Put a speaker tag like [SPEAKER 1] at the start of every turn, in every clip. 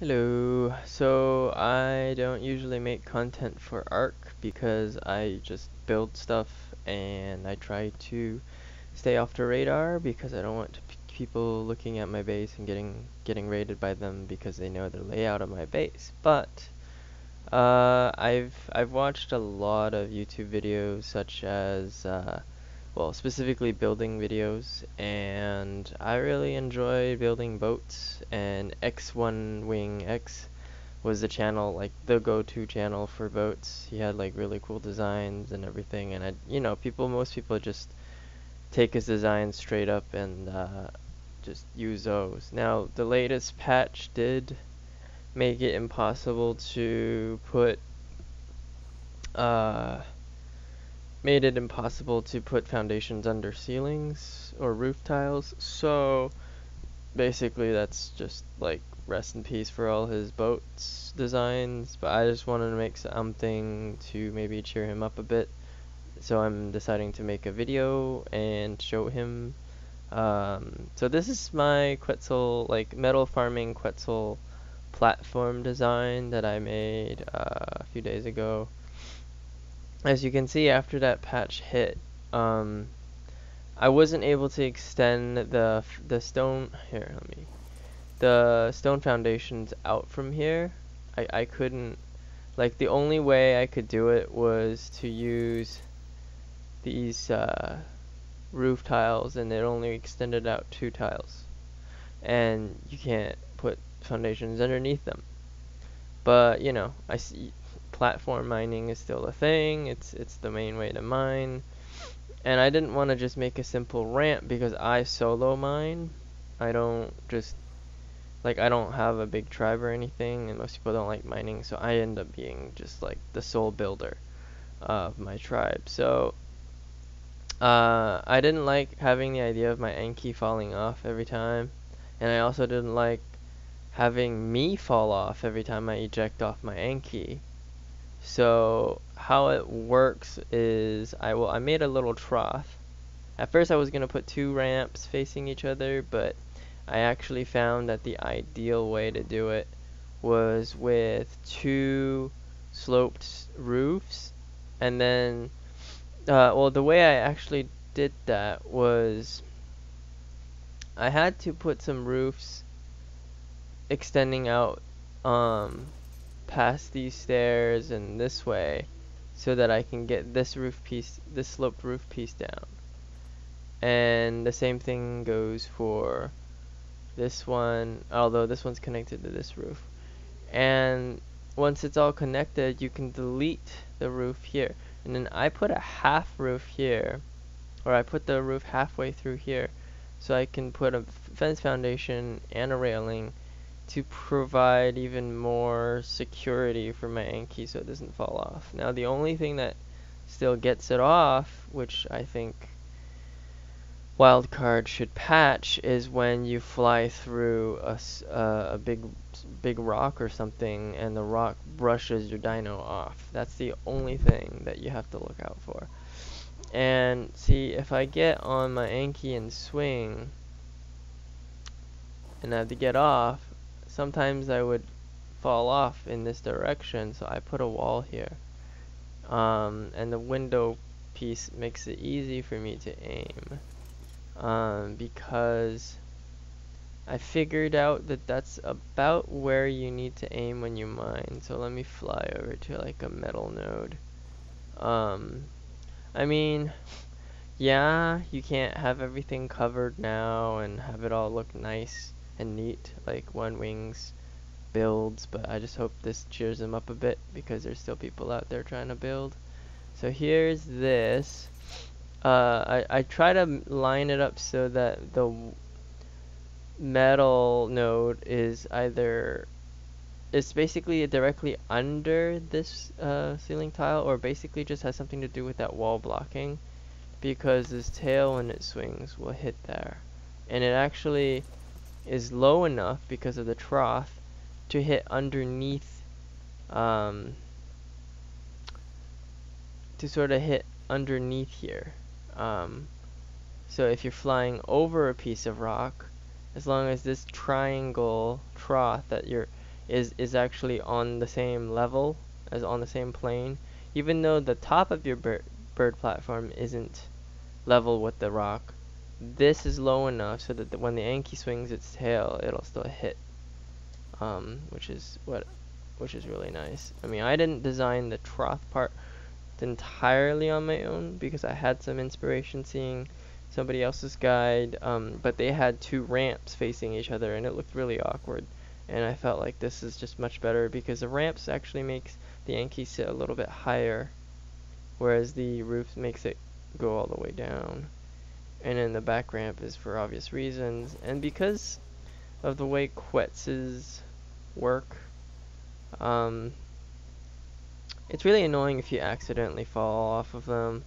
[SPEAKER 1] Hello. So I don't usually make content for Arc because I just build stuff and I try to stay off the radar because I don't want people looking at my base and getting raided by them because they know the layout of my base. But I've watched a lot of YouTube videos such as well, specifically building videos, and I really enjoy building boats. And xOnewingx was the channel, like the go-to channel for boats. He had like really cool designs and everything, and most people just take his designs straight up and just use those. Now, the latest patch did make it impossible to put uh, made it impossible to put foundations under ceilings or roof tiles. So basically, that's just like rest in peace for all his boats designs. But I just wanted to make something to maybe cheer him up a bit. So I'm deciding to make a video and show him. So this is my quetzal, like metal farming quetzal platform design that I made a few days ago. As you can see, after that patch hit, I wasn't able to extend the stone here. The stone foundations out from here. I couldn't, like, the only way I could do it was to use these roof tiles, and it only extended out 2 tiles, and you can't put foundations underneath them. But you know, I see platform mining is still a thing. It's the main way to mine. And I didn't want to just make a simple ramp because I solo mine. I don't just, like, I don't have a big tribe or anything, and most people don't like mining, so I end up being just like the sole builder of my tribe. So I didn't like having the idea of my Anky falling off every time, and I also didn't like having me fall off every time I eject off my Anky. So how it works is I made a little trough. At first I was gonna put 2 ramps facing each other, but I actually found that the ideal way to do it was with 2 sloped roofs, and then well, the way I actually did that was I had to put some roofs extending out past these stairs and this way so that I can get this sloped roof piece down. And the same thing goes for this one, although this one's connected to this roof. And once it's all connected, you can delete the roof here. And then I put a half roof here, or I put the roof halfway through here, so I can put a fence foundation and a railing to provide even more security for my Anky so it doesn't fall off. Now the only thing that still gets it off, which I think Wildcard should patch, is when you fly through a big rock or something and the rock brushes your dino off. That's the only thing that you have to look out for. And see, if I get on my Anky and swing and I have to get off, sometimes I would fall off in this direction, so I put a wall here. And the window piece makes it easy for me to aim. Because I figured out that that's about where you need to aim when you mine. So let me fly over to like a metal node. I mean, yeah, you can't have everything covered now and have it all look nice and neat like xOnewingx builds, but I just hope this cheers them up a bit because there's still people out there trying to build. So here's this. I try to line it up so that the metal node is it's basically directly under this ceiling tile, or basically just has something to do with that wall blocking, because this tail when it swings will hit there, and it actually is low enough because of the trough to hit underneath, to sort of hit underneath here. So if you're flying over a piece of rock, as long as this triangle trough that you're is actually on the same level, as on the same plane, even though the top of your bird platform isn't level with the rock. This is low enough so that when the Anky swings its tail, it'll still hit, which is really nice. I mean, I didn't design the trough part entirely on my own because I had some inspiration seeing somebody else's guide, but they had two ramps facing each other and it looked really awkward, and I felt like this is just much better because the ramps actually makes the Anky sit a little bit higher, whereas the roof makes it go all the way down. And then the back ramp is for obvious reasons, and because of the way Quetz's work, it's really annoying if you accidentally fall off of them.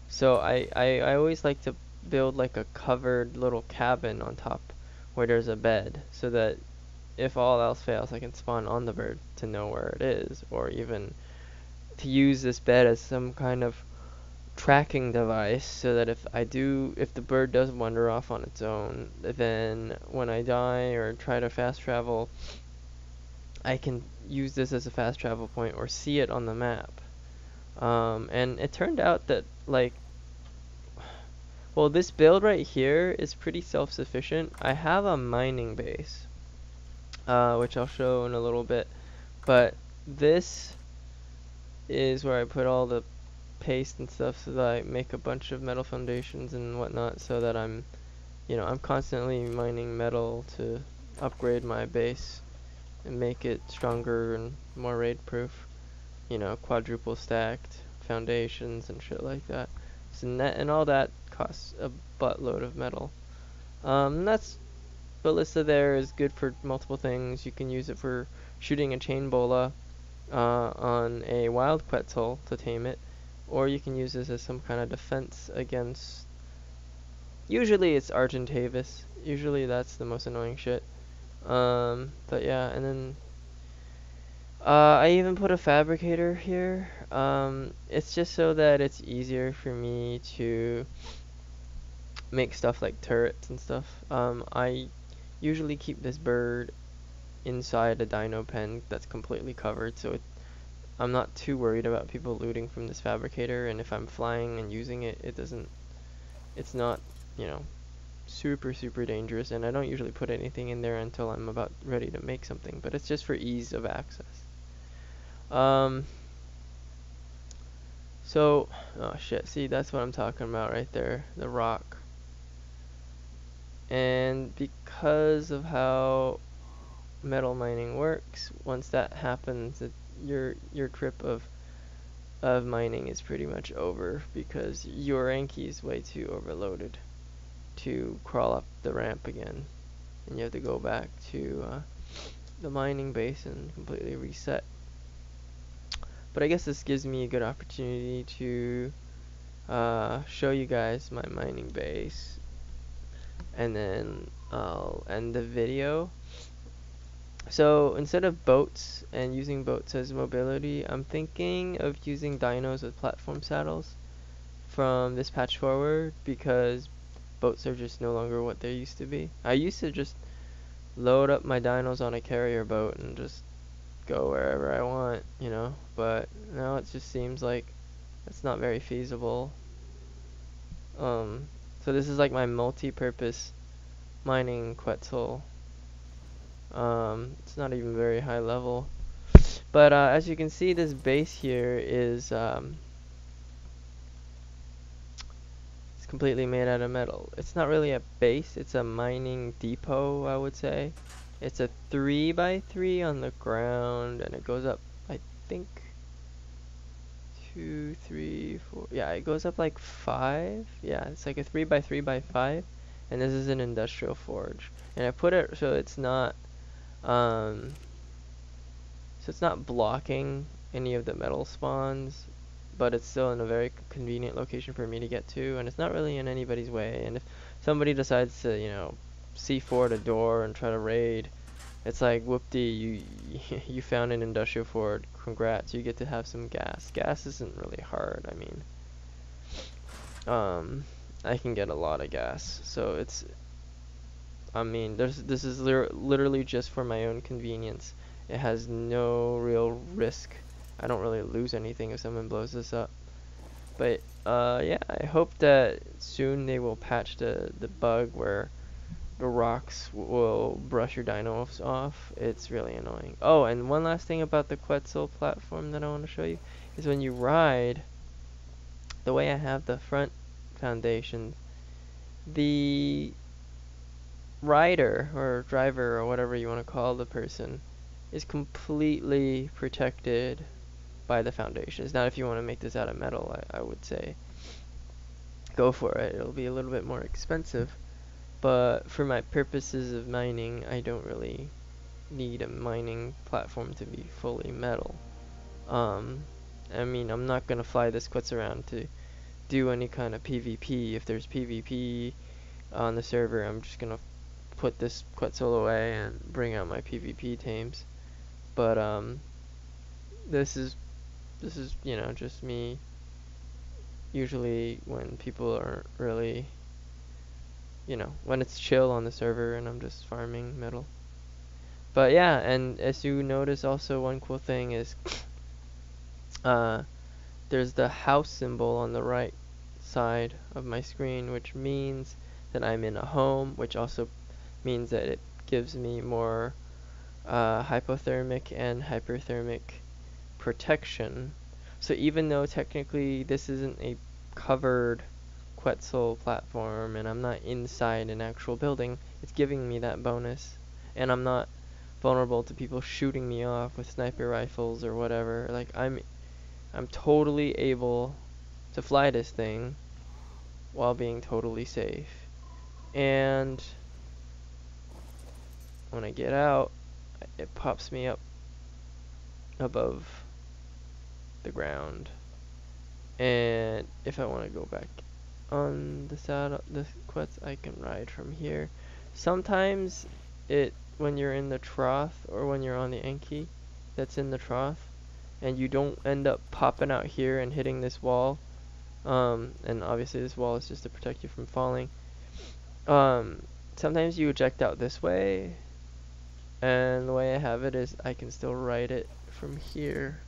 [SPEAKER 1] So I always like to build like a covered little cabin on top where there's a bed, so that if all else fails, I can spawn on the bird to know where it is, or even to use this bed as some kind of tracking device, so that if the bird does wander off on its own, then when I die or try to fast travel, I can use this as a fast travel point or see it on the map. And it turned out that, like, well, this build right here is pretty self-sufficient. I have a mining base, which I'll show in a little bit, but this is where I put all the paste and stuff so that I make a bunch of metal foundations and whatnot, so that I'm constantly mining metal to upgrade my base and make it stronger and more raid proof. Quadruple stacked foundations and shit like that. So and all that costs a buttload of metal. That's ballista there is good for multiple things. You can use it for shooting a chain bola on a wild quetzal to tame it, or you can use this as some kind of defense against. Usually it's Argentavis. Usually that's the most annoying shit. But yeah, and then I even put a fabricator here. It's just so that it's easier for me to make stuff like turrets and stuff. I usually keep this bird inside a dino pen that's completely covered, so I'm not too worried about people looting from this fabricator, and if I'm flying and using it, it's not, super dangerous, and I don't usually put anything in there until I'm about ready to make something, but it's just for ease of access. So, oh shit, see, that's what I'm talking about right there, the rock. And because of how metal mining works, once that happens, your trip of mining is pretty much over, because your Anky is way too overloaded to crawl up the ramp again, and you have to go back to the mining base and completely reset. But I guess this gives me a good opportunity to show you guys my mining base, and then I'll end the video. So instead of boats and using boats as mobility, I'm thinking of using dinos with platform saddles from this patch forward, because boats are just no longer what they used to be. I used to just load up my dinos on a carrier boat and just go wherever I want, but now it just seems like it's not very feasible. So this is like my multi-purpose mining quetzal. It's not even very high level, but as you can see, this base here is it's completely made out of metal. It's not really a base, it's a mining depot, I would say. It's a 3x3 on the ground, and it goes up, I think, 2, 3, 4. Yeah, it goes up like 5. Yeah, it's like a 3x3x5, and this is an industrial forge. And I put it so it's not blocking any of the metal spawns, but it's still in a very convenient location for me to get to, and it's not really in anybody's way. And if somebody decides to, C4 the door and try to raid, it's like, whoop-dee, you found an industrial forge, congrats, you get to have some gas. Gas isn't really hard. I mean, I can get a lot of gas, so this is literally just for my own convenience, It has no real risk. I don't really lose anything if someone blows this up. But yeah, I hope that soon they will patch the bug where the rocks will brush your dinos off. It's really annoying. Oh, and one last thing about the Quetzal platform that I want to show you is when you ride, the way I have the front foundation, the rider or driver or whatever you want to call the person is completely protected by the foundations. Now, if you want to make this out of metal, I would say go for it. It'll be a little bit more expensive, but for my purposes of mining, I don't really need a mining platform to be fully metal. I mean, I'm not gonna fly this Quetz around to do any kind of PvP. If there's PvP on the server, I'm just gonna put this quetzal away and bring out my PvP tames. But this is you know, just me. Usually when people aren't really, you know, when it's chill on the server and I'm just farming metal. But yeah, and as you notice, also one cool thing is there's the house symbol on the right side of my screen, which means that I'm in a home, which also means that it gives me more hypothermic and hyperthermic protection. So even though technically this isn't a covered Quetzal platform and I'm not inside an actual building, it's giving me that bonus. And I'm not vulnerable to people shooting me off with sniper rifles or whatever. Like I'm totally able to fly this thing while being totally safe. And when I get out, it pops me up above the ground. And if I want to go back on the saddle, the Quetz, I can ride from here. Sometimes when you're in the trough or when you're on the Anky that's in the trough and you don't end up popping out here and hitting this wall, and obviously this wall is just to protect you from falling, sometimes you eject out this way, and the way I have it is I can still ride it from here.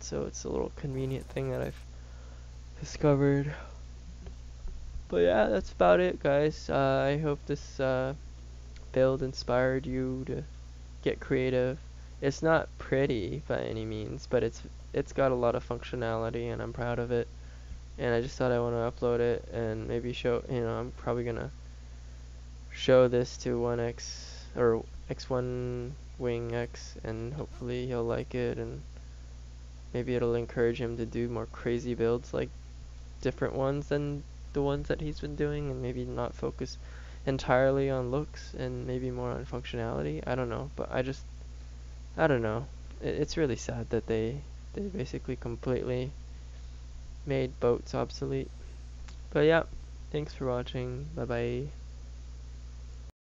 [SPEAKER 1] So it's a little convenient thing that I've discovered. But yeah, that's about it, guys. I hope this build inspired you to get creative. It's not pretty by any means, but it's got a lot of functionality and I'm proud of it. And I just thought I want to upload it and maybe show, you know, I'm probably gonna show this to 1x or xOnewingx and hopefully he'll like it, and maybe it'll encourage him to do more crazy builds, like different ones than the ones that he's been doing, and maybe not focus entirely on looks and maybe more on functionality. I don't know, but I don't know. It's really sad that they basically completely made boats obsolete. But yeah, thanks for watching. Bye bye.